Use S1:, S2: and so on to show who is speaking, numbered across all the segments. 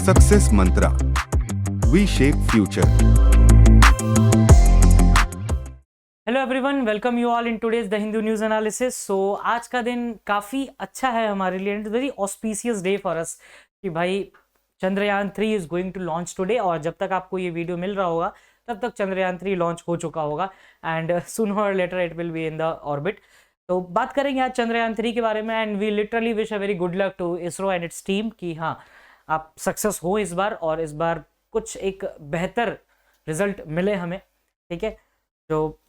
S1: Success mantra, we shape future.
S2: Hello everyone, welcome you all in today's the Hindu news analysis. So आज का दिन काफ़ी अच्छा है हमारे लिए, and very auspicious day for us कि भाई Chandrayaan 3 is going to launch today. और जब तक आपको ये वीडियो मिल रहा होगा तब तक चंद्रयान 3 लॉन्च हो चुका होगा, and sooner or later it will be in the orbit. तो बात करेंगे आज चंद्रयान 3 के बारे में, and we literally wish a very good luck to ISRO and its team कि हाँ, आप सक्सेस हो इस बार, और इस बार कुछ एक बेहतर रिजल्ट मिले हमें। ठीक है, जो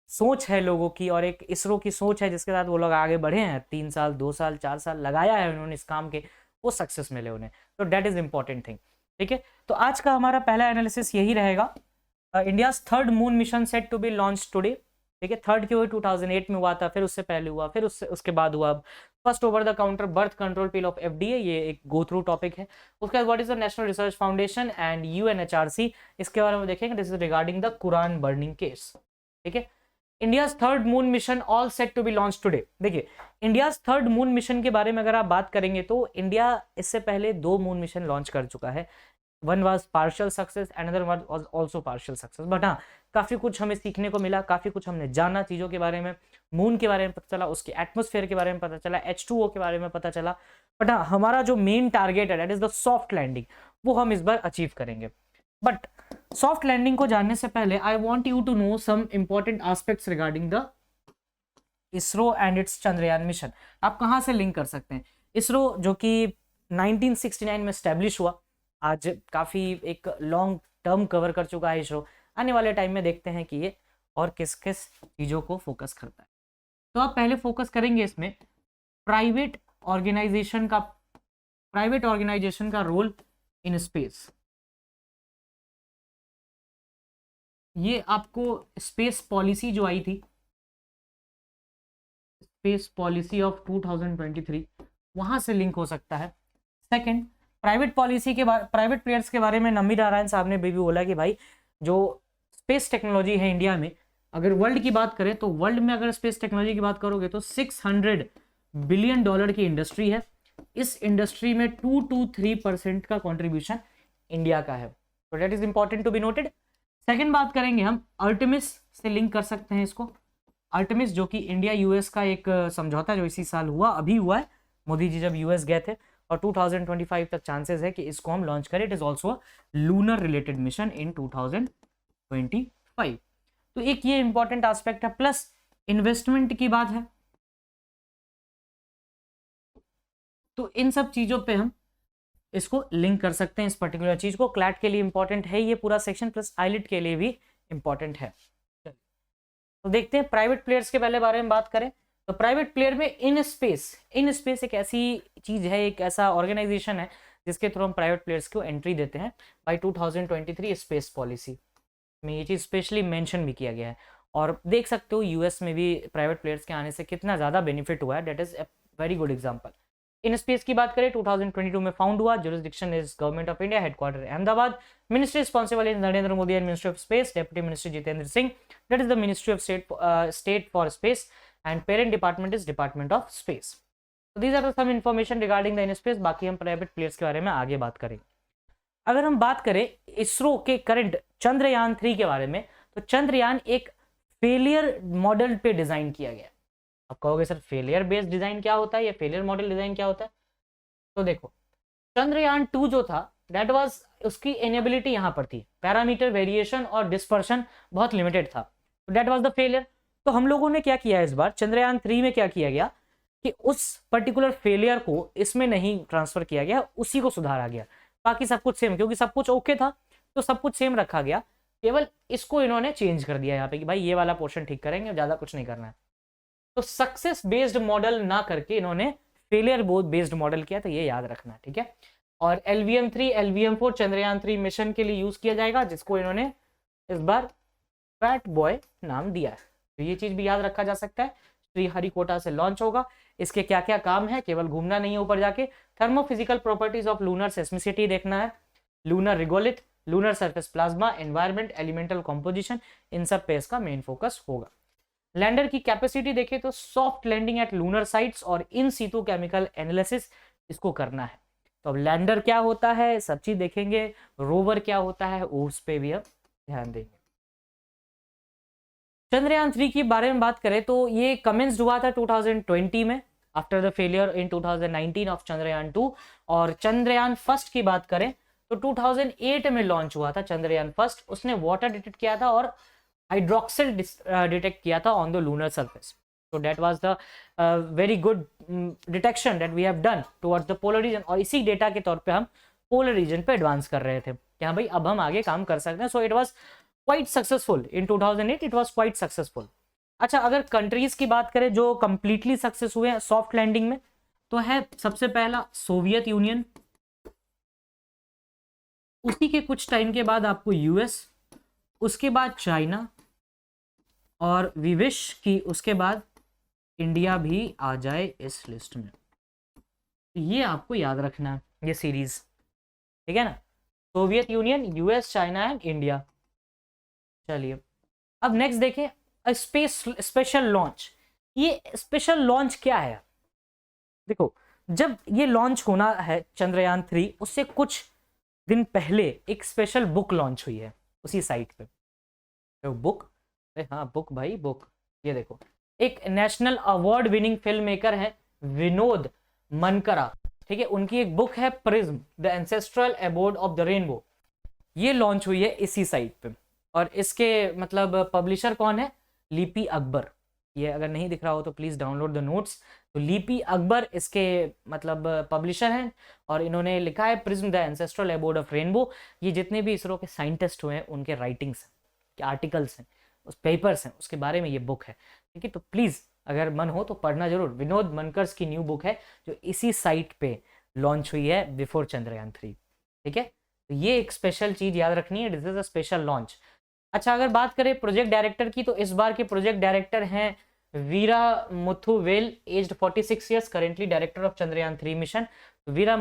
S2: सोच है लोगों की और एक इसरो की सोच है जिसके साथ वो लोग आगे बढ़े हैं, 3 साल 2 साल 4 साल लगाया है उन्होंने इस काम के, वो सक्सेस मिले उन्हें, तो डेट इज इंपॉर्टेंट थिंग। ठीक है, तो आज का हमारा पहला एनालिसिस यही रहेगा। India's third moon mission set to be launch today. ठीक है, थर्ड क्यों 2008 में हुआ था, फिर उससे पहले हुआ, फिर उसके बाद हुआ। First over the counter birth control pill of FDA, ये एक गो थ्रू टॉपिक है। उसके बाद what is the national research foundation and UNHRC, इसके बारे में देखेंगे। This is regarding the Quran burning case. ठीक है, India's third moon mission all set to be launch today. देखिए, इंडियाज थर्ड मून मिशन के बारे में अगर आप बात करेंगे तो इंडिया इससे पहले 2 मून मिशन लॉन्च कर चुका है। One was partial success, another one was also partial success. But हाँ, काफी कुछ हमें सीखने को मिला, काफी कुछ हमने जाना चीजों के बारे में। मून के बारे में पता चला, उसके एटमॉस्फेयर के बारे में पता चला, H2O के बारे में पता चला। बट हाँ, हमारा जो मेन टारगेट है that is the soft landing, वो हम इस बार अचीव करेंगे। बट सॉफ्ट लैंडिंग को जानने से पहले I want you to know some important aspects regarding the ISRO and its Chandrayaan mission. आप कहां से लिंक कर सकते हैं? इसरो जो कि 1969 में स्टैब्लिश हुआ, आज काफी एक लॉन्ग टर्म कवर कर चुका है इसरो। आने वाले टाइम में देखते हैं कि ये और किस किस चीजों को फोकस करता है। तो आप पहले फोकस करेंगे इसमें प्राइवेट ऑर्गेनाइजेशन का रोल इन स्पेस। ये आपको स्पेस पॉलिसी जो आई थी, स्पेस पॉलिसी ऑफ 2023, वहां से लिंक हो सकता है। सेकंड, प्राइवेट पॉलिसी के बारे, प्राइवेट प्लेयर्स के बारे में नमी नारायण साहब ने भी बोला कि भाई जो स्पेस टेक्नोलॉजी है इंडिया में, अगर वर्ल्ड की बात करें तो वर्ल्ड में अगर स्पेस टेक्नोलॉजी की बात करोगे तो $600 बिलियन की इंडस्ट्री है। इस इंडस्ट्री में 2 to 3% का कॉन्ट्रीब्यूशन इंडिया का है, तो that is important to be noted. Second बात करेंगे हम आर्टेमिस से लिंक कर सकते हैं इसको। आर्टेमिस जो कि इंडिया यूएस का एक समझौता जो इसी साल हुआ, अभी हुआ है, मोदी जी जब यूएस गए थे, और 2025 तक चांसेस है कि इसको हम लॉन्च करें। It is also lunar related mission in 2025। तो एक ये इंपॉर्टेंट एस्पेक्ट है, प्लस इन्वेस्टमेंट की बात है। तो इन सब चीजों पे हम इसको लिंक कर सकते हैं, इस पर्टिकुलर चीज को। क्लैट के लिए इंपॉर्टेंट है ये पूरा सेक्शन, प्लस आईलिट के लिए भी इंपॉर्टेंट है। तो देखते हैं प्राइवेट प्लेयर्स के पहले बारे में बात करें तो प्राइवेट प्लेयर में इन स्पेस एक ऐसी चीज है, एक ऐसा ऑर्गेनाइजेशन है जिसके थ्रू हम प्राइवेट प्लेयर्स को एंट्री देते हैं। बाय 2023 स्पेस पॉलिसी में ये चीज स्पेशली मेंशन भी किया गया है, और देख सकते हो यूएस में भी प्राइवेट प्लेयर्स के आने से कितना ज्यादा बेनिफिट हुआ है। That is a very good example. In space की बात करें 2022 में फाउंड हुआ, jurisdiction is government of India, headquarter Ahmedabad, ministry responsible is Narendra Modi and ministry of space, deputy minister Jitendra Singh, that is the ministry of state for space, and parent department is department of space. तो these are some information regarding the in space. बाकी हम private players के बारे में आगे बात करेंगे। अगर हम बात करें इसरो के करंट चंद्रयान 3 के बारे में, तो चंद्रयान एक फेलियर मॉडल पे डिजाइन किया गया। आप कहोगे सर फेलियर बेस्ड डिजाइन क्या होता है या फेलियर मॉडल डिजाइन क्या होता है? तो देखो, चंद्रयान 2 जो था दैट वाज, उसकी इनेबिलिटी यहां पर थी, पैरामीटर वेरिएशन और डिस्पर्शन बहुत लिमिटेड था, तो दैट वाज द फेलियर। तो हम लोगों ने क्या किया इस बार चंद्रयान 3 में, क्या किया गया कि उस पर्टिकुलर फेलियर को इसमें नहीं ट्रांसफर किया गया, उसी को सुधारा गया। बाकी सब कुछ सेम, क्योंकि सब कुछ ओके था तो सब कुछ सेम रखा गया, केवल इसको इन्होंने चेंज कर दिया यहाँ पे कि भाई ये वाला पोर्शन ठीक करेंगे, ज्यादा कुछ नहीं करना है। तो सक्सेस बेस्ड मॉडल ना करके इन्होंने फेलियर बेस्ड मॉडल किया, तो ये याद रखना, ठीक है। और LVM-3 LVM-4 चंद्रयान 3 मिशन के लिए यूज किया जाएगा, जिसको इन्होंने इस बार फैट बॉय नाम दिया है, तो ये चीज भी याद रखा जा सकता है। श्रीहरिकोटा से लॉन्च होगा। इसके क्या क्या काम है, केवल घूमना नहीं है ऊपर जाके, thermophysical properties of lunar seismicity देखना है, lunar regolith, lunar surface plasma, environment, elemental composition, इन सब पे इसका मेन फोकस होगा। लैंडर की कैपेसिटी देखें तो soft landing at lunar sites और इन सीटू केमिकल एनालिसिस इसको करना है। तो अब लैंडर क्या होता है सब चीज देखेंगे, रोवर क्या होता है उस पे भी अब ध्यान देंगे। चंद्रयान 3 के बारे में बात करें तो ये कमेंस्ड हुआ था 2020 में after the failure in 2019 of Chandrayaan 2। और चंद्रयान फर्स्ट की बात करें तो 2008 में लॉन्च हुआ था चंद्रयान फर्स्ट। उसने वाटर डिटेक्ट किया था और हाइड्रोक्सिल डिटेक्ट किया था on the lunar surface. So that was the very good detection that we have done towards the polar region। और इसी डेटा के तौर पे हम पोलर रीजन पे एडवांस कर रहे थे कि हाँ भाई अब हम आगे काम कर सकते हैं। So it was quite successful in 2008, it was quite successful. अच्छा, अगर कंट्रीज की बात करें जो कंप्लीटली सक्सेस हुए हैं सॉफ्ट लैंडिंग में, तो है सबसे पहला सोवियत यूनियन, उसी के कुछ टाइम के बाद आपको यूएस, उसके बाद चाइना, और वी विश कि उसके बाद इंडिया भी आ जाए इस लिस्ट में। ये आपको याद रखना है ये सीरीज, ठीक है ना। Soviet union, US, China and India. चलिए अब नेक्स्ट देखें, स्पेस स्पेशल लॉन्च। ये स्पेशल लॉन्च क्या है? देखो, जब ये लॉन्च होना है चंद्रयान 3, उससे कुछ दिन पहले एक स्पेशल बुक लॉन्च हुई है उसी साइट पे। तो बुक, अरे हाँ बुक भाई बुक, ये देखो, एक national award winning film maker है विनोद मनकरा, ठीक है, उनकी एक बुक है prism the ancestral abode of the rainbow. ये लॉन्च हुई है इसी साइट पे। और इसके मतलब पब्लिशर कौन है? लिपि अकबर। ये अगर नहीं दिख रहा हो तो प्लीज डाउनलोड द नोट्स। तो लिपि अकबर इसके मतलब पब्लिशर हैं और इन्होंने लिखा है prism the ancestral abode of rainbow. ये जितने भी इसरो के साइंटिस्ट हुए हैं उनके राइटिंग्स हैं, आर्टिकल्स हैं, उस पेपर्स हैं, उसके बारे में ये बुक है, ठीक है। तो प्लीज अगर मन हो तो पढ़ना जरूर। विनोद मनकर्स की न्यू बुक है जो इसी साइट पे लॉन्च हुई है बिफोर चंद्रयान 3, ठीक है। तो ये एक स्पेशल चीज याद रखनी है, this is a special launch. अच्छा, अगर बात करें प्रोजेक्ट डायरेक्टर की, तो इस बार के प्रोजेक्ट डायरेक्टर हैं Veera Muthuvel, aged 46 years, currently director of Chandrayaan 3 mission. Veera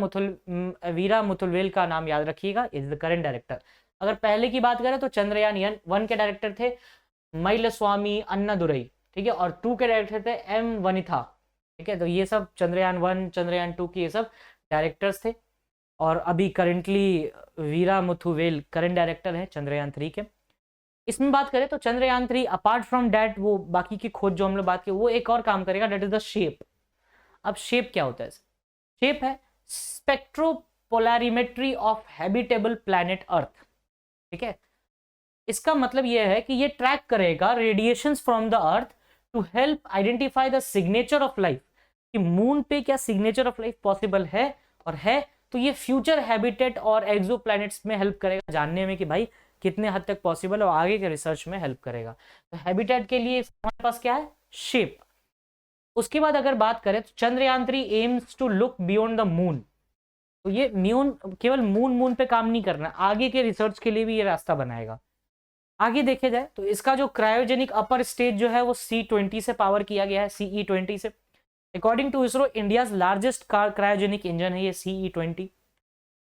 S2: Muthuvel का नाम याद रखिएगा, इज द करेंट डायरेक्टर। अगर पहले की बात करें तो चंद्रयान 1 के डायरेक्टर थे मईलस्वामी अन्नादुरई, ठीक है, और 2 के डायरेक्टर थे एम वनिथा, ठीक है। तो ये सब चंद्रयान 1 चंद्रयान 2 की ये सब डायरेक्टर्स थे। और अभी करेंटली वीरा मुथुवेल करंट डायरेक्टर है चंद्रयान 3 के। इसमें बात करें तो चंद्रयान 3 अपार्ट फ्रॉम डैट, वो बाकी की खोज जो हम लोग बात की, वो एक और काम करेगा, डेट इज द शेप। अब शेप क्या होता है? शेप है स्पेक्ट्रोपोलैरिमेट्री ऑफ हैबिटेबल प्लैनेट अर्थ, ठीक है। इसका मतलब यह है कि ये ट्रैक करेगा radiations from the earth to help identify the signature of life, कि मून पे क्या सिग्नेचर ऑफ लाइफ पॉसिबल है, और है तो ये फ्यूचर हैबिटेट और एक्सोप्लैनेट्स में हेल्प करेगा जानने में कि भाई कितने हद तक पॉसिबल है, और आगे के रिसर्च में हेल्प करेगा। तो हैबिटेट के लिए हमारे पास क्या है? शेप। उसके बाद अगर बात करें तो Chandrayaan 3 aims to look beyond the moon. तो ये केवल मून पे काम नहीं करना, आगे के रिसर्च के लिए भी ये रास्ता बनाएगा। आगे देखे जाए तो इसका जो क्रायोजेनिक अपर स्टेज जो है वो C20 से पावर किया गया है, CE20 से। According to ISRO India's largest cryogenic engine है ये CE20।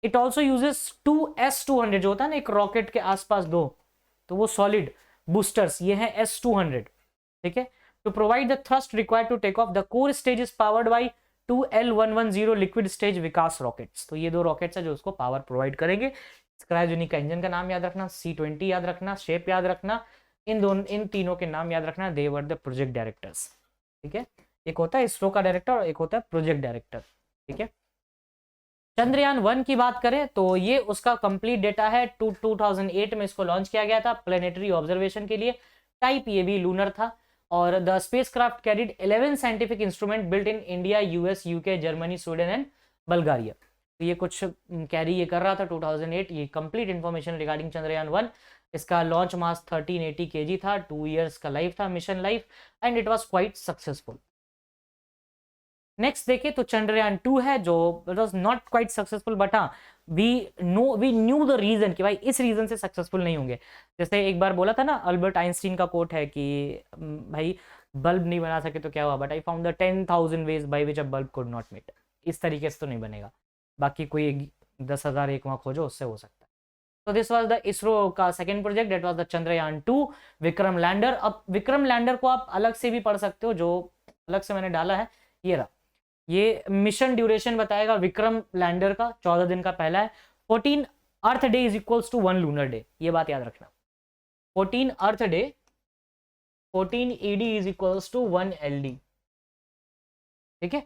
S2: It also uses 2S200 जो होता है ना एक रॉकेट के आसपास दो, तो वो सॉलिड बूस्टर्स, ये है S200, ठीक है। To provide the thrust required to take off, the core stage is powered by 2L110 liquid stage Vikas rockets. तो ये दो रॉकेट्स है जो उसको पावर प्रोवाइड करेंगे। क्रायोजेनिक का इंजन का नाम याद रखना, C20 याद रखना, शेप याद रखना, इन तीनों के नाम याद रखना, दे वर द प्रोजेक्ट डायरेक्टर्स, ठीक है। एक होता है इसरो का डायरेक्टर और एक होता है प्रोजेक्ट डायरेक्टर, ठीक है। चंद्रयान 1 की बात करें तो ये उसका कंप्लीट डेटा है, 2008 में इसको लॉन्च किया गया था प्लेनेटरी ऑब्जर्वेशन के लिए। टाइप ये भी लूनर था। और the spacecraft carried 11 scientific instrument built in India, US, UK, Germany, Sweden and Bulgaria. तो ये कुछ कैरी ये कर रहा था 2008। ये कंप्लीट इंफॉर्मेशन रिगार्डिंग चंद्रयान 1। इसका लॉन्च मास 1380 kg था, 2 इयर्स का लाइफ था, mission life, and it was quite successful. Next देखे तो चंद्रयान 2 है जो it was not quite successful, but हाँ वी न्यू द रीजन कि भाई इस रीजन से सक्सेसफुल नहीं होंगे। जैसे एक बार बोला था ना, अल्बर्ट आइंस्टीन का कोट है कि भाई बल्ब नहीं बना सके तो क्या हुआ, but I found the 10,000 ways by which a bulb could not met. इस तरीके से तो नहीं बनेगा, बाकी कोई 10,001 वहां खोजो उससे हो सकता है। तो दिस वाज द इसरो का second project, that was the Chandrayaan 2 Vikram lander. अब विक्रम लैंडर को आप अलग से भी पढ़ सकते हो, जो अलग से मैंने डाला है ये रहा। ये मिशन ड्यूरेशन बताएगा विक्रम लैंडर का, 14 दिन का पहला है। 14 earth day is equals to 1 lunar day, ये बात याद रखना। 14 earth day, 14 ED is equals to 1 LD, ठीक है।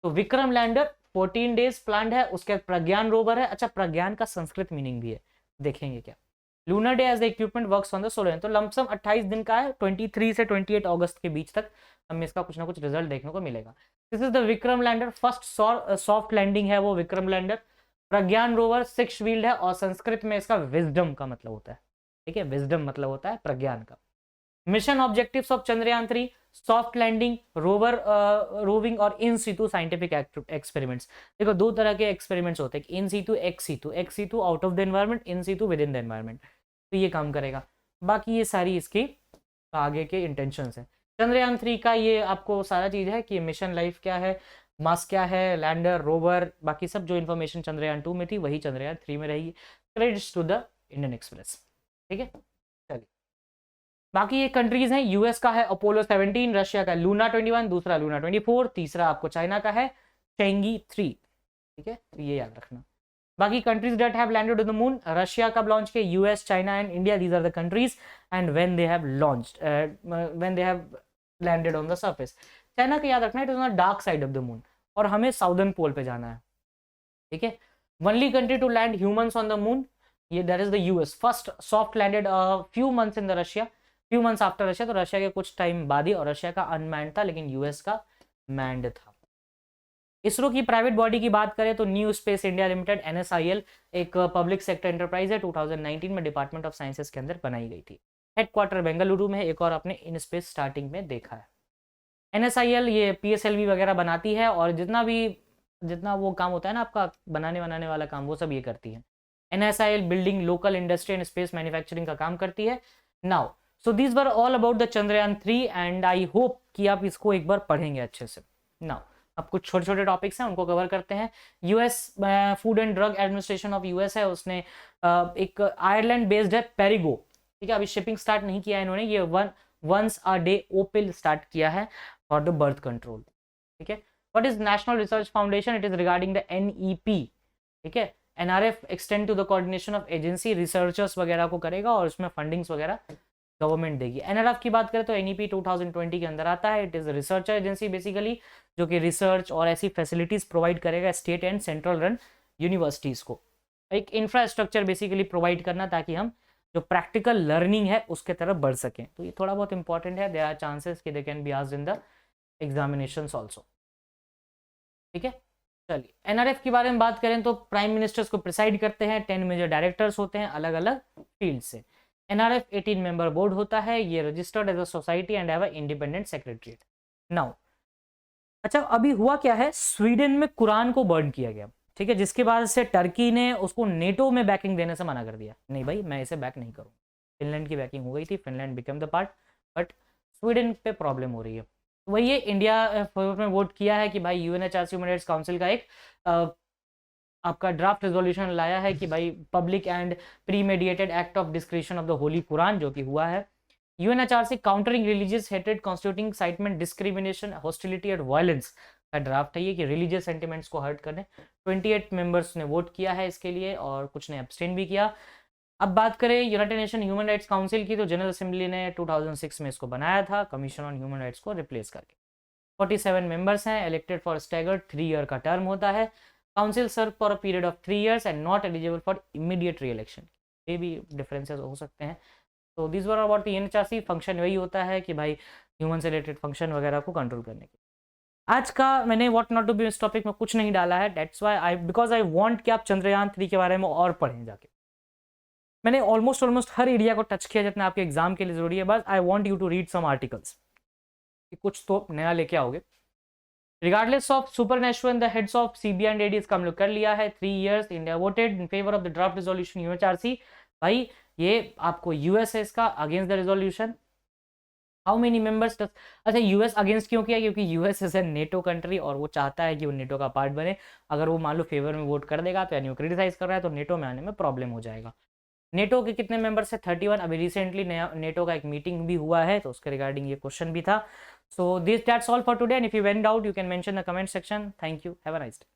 S2: तो विक्रम लैंडर 14 डेज प्लान्ड है, उसके बाद प्रज्ञान रोवर है। अच्छा, प्रज्ञान का संस्कृत मीनिंग भी है, देखेंगे क्या। Lunar day as the equipment works on the solar, तो लमसम 28 दिन का है, 23 से 28 अगस्त के बीच तक हमें इसका कुछ ना कुछ रिजल्ट देखने को मिलेगा। This is the Vikram lander, first soft landing है वो Vikram lander. Pragyan rover 6 wheeled है और संस्कृत में इसका विजडम का मतलब होता है, ठीक है, विजडम मतलब होता है प्रज्ञान का। Mission objectives of Chandrayaan 3, soft landing, rover roving और इन सीटू साइंटिफिक एक्सपेरिमेंट्स। देखो दो तरह के एक्सपेरिमेंट्स होते हैं, in situ, ex situ. Ex situ out of the environment, in situ within the environment, तो ये काम करेगा। बाकी ये सारी इसकी आगे के इंटेंशंस हैं। चंद्रयान 3 का ये आपको सारा चीज है कि मिशन लाइफ क्या है, मास क्या है, लैंडर, रोवर, बाकी सब जो इन्फॉर्मेशन चंद्रयान 2 में थी वही चंद्रयान 3 में रहेगी। Credits to the Indian Express, ठीक है। चलिए, बाकी ये कंट्रीज हैं, यूएस का है अपोलो 17, रशिया का लूना 21, दूसरा लूना 24, तीसरा आपको चाइना का है चेंगी 3, ठीक है, तो ये याद रखना। बाकी countries that have landed on the moon, Russia कब लॉन्च किया, US, China and India, these are the countries and when they have launched, when they have landed on the surface. China का याद रखना, it is on the dark side of the moon और हमें southern pole पे जाना है, ठीक है। Only country to land humans on the moon, ये that is the US. First soft landed few months in the Russia, few months after Russia, तो Russia के कुछ टाइम बाद ही, और रशिया का अनमैन्ड था लेकिन यूएस का मैंड था। इसरो की प्राइवेट बॉडी की बात करें तो new space India limited NSIL एक पब्लिक सेक्टर एंटरप्राइज है, 2019 में डिपार्टमेंट ऑफ साइंसेस के अंदर बनाई गई थी। हेडक्वार्टर बेंगलुरु में है, एक और आपने इन स्पेस स्टार्टिंग में देखा है। NSIL ये PSLV वगैरह बनाती है और जितना वो काम होता है ना आपका बनाने वाला काम, वो सब ये करती है। NSIL building local industry and space manufacturing का काम करती है। Now so these were all about the Chandrayaan 3 and I hope कि आप इसको एक बार पढ़ेंगे अच्छे से। नाउ अब कुछ छोटे छोटे टॉपिक्स हैं उनको कवर करते हैं। US food and drug administration of US है, उसने एक आयरलैंड बेस्ड है पेरिगो, ठीक है, अभी शिपिंग स्टार्ट नहीं किया है इन्होंने, ये once a day Opill start किया है फॉर द बर्थ कंट्रोल, ठीक है। What is national research foundation, it is regarding the NEP, ठीक है। NRF extend to the coordination of agency, researchers वगैरह को करेगा और उसमें फंडिंग्स वगैरह गवर्नमेंट देगी। NRF की बात करें तो NEP 2020 के अंदर आता है। It is research agency basically, जो कि रिसर्च और ऐसी फैसिलिटीज प्रोवाइड करेगा state and central run universities को, एक इंफ्रास्ट्रक्चर बेसिकली प्रोवाइड करना ताकि हम जो प्रैक्टिकल लर्निंग है उसके तरफ बढ़ सकें। तो ये थोड़ा बहुत इंपॉर्टेंट है, देयर आर चांसेस कि they can be asked in the examinations also, ठीक है। चलिए, NRF के बारे में बात करें तो प्राइम मिनिस्टर्स को प्रिसाइड करते हैं, 10 मेजर डायरेक्टर्स होते हैं अलग अलग फील्ड से। NRF 18 मेंबर बोर्ड होता है, ये registered as a society and have a independent secretariat. Now अच्छा, अभी हुआ क्या है, स्वीडन में कुरान को बर्न किया गया, ठीक है, जिसके बाद से टर्की ने उसको नेटो में बैकिंग देने से मना कर दिया, नहीं भाई मैं इसे बैक नहीं करूँ। फिनलैंड की बैकिंग हो गई थी, Finland become the part, but Sweden पे प्रॉब्लम हो रही है। वही है, इंडिया में वोट किया है कि भाई UNHRC ह्यूमन राइट्स काउंसिल का एक आपका ड्राफ्ट रेजोल्यूशन लाया है कि भाई public and premeditated act of description of the holy Quran, जो कि हुआ है। UNHRC countering religious hatred constituting incitement discrimination hostility and violence का ड्राफ्ट है ये, कि रिलीजियस सेंटिमेंट्स को हर्ट करने। 28 मेंबर्स ने वोट किया है इसके लिए और कुछ ने एब्सटेन भी किया। अब बात करें United nation human rights council की, तो जनरल असेंबली ने 2006 में इसको बनाया था, कमीशन ऑन ह्यूमन राइट्स को रिप्लेस करके। 47 मेंबर्स हैं, इलेक्टेड फॉर स्टैगर्ड 3 ईयर का टर्म होता है। Council serve for a period of 3 years and not eligible for immediate reelection, ये भी डिफरेंसेस हो सकते हैं। तो this were about the UNHRC, function वही होता है कि भाई ह्यूमन से रिलेटेड फंक्शन वगैरह को कंट्रोल करने के। आज का मैंने व्हाट नॉट टू बी इस टॉपिक में कुछ नहीं डाला है, that's why because I want कि आप चंद्रयान 3 के बारे में और पढ़ें जाके। मैंने ऑलमोस्ट हर एरिया को टच किया जितना आपके एग्जाम के लिए जरूरी है, बस I want you to read some articles, कुछ तो नया लेके आओगे। Regardless of supernatural, the heads of CBI and ADs का हम लोग कर लिया है। 3 years India voted in favour of the draft resolution UNHRC। भाई ये आपको US है इसका against the resolution. How many members, अच्छा US अगेंस्ट क्यों किया, क्योंकि US is a NATO country और वो चाहता है कि वो नेटो का पार्ट बने। अगर वो मान लो फेवर में वोट कर देगा तो यानी वो क्रिटिसाइज कर रहा है, तो नेटो में आने में प्रॉब्लम हो जाएगा। नेटो के कितने मेंबर्स है, 31। अभी रिसेंटली नया नेटो का एक मीटिंग भी हुआ है तो उसके रिगार्डिंग ये क्वेश्चन भी था। So that's all for today, and if you have any doubt, you can mention in the comment section. Thank you. Have a nice day.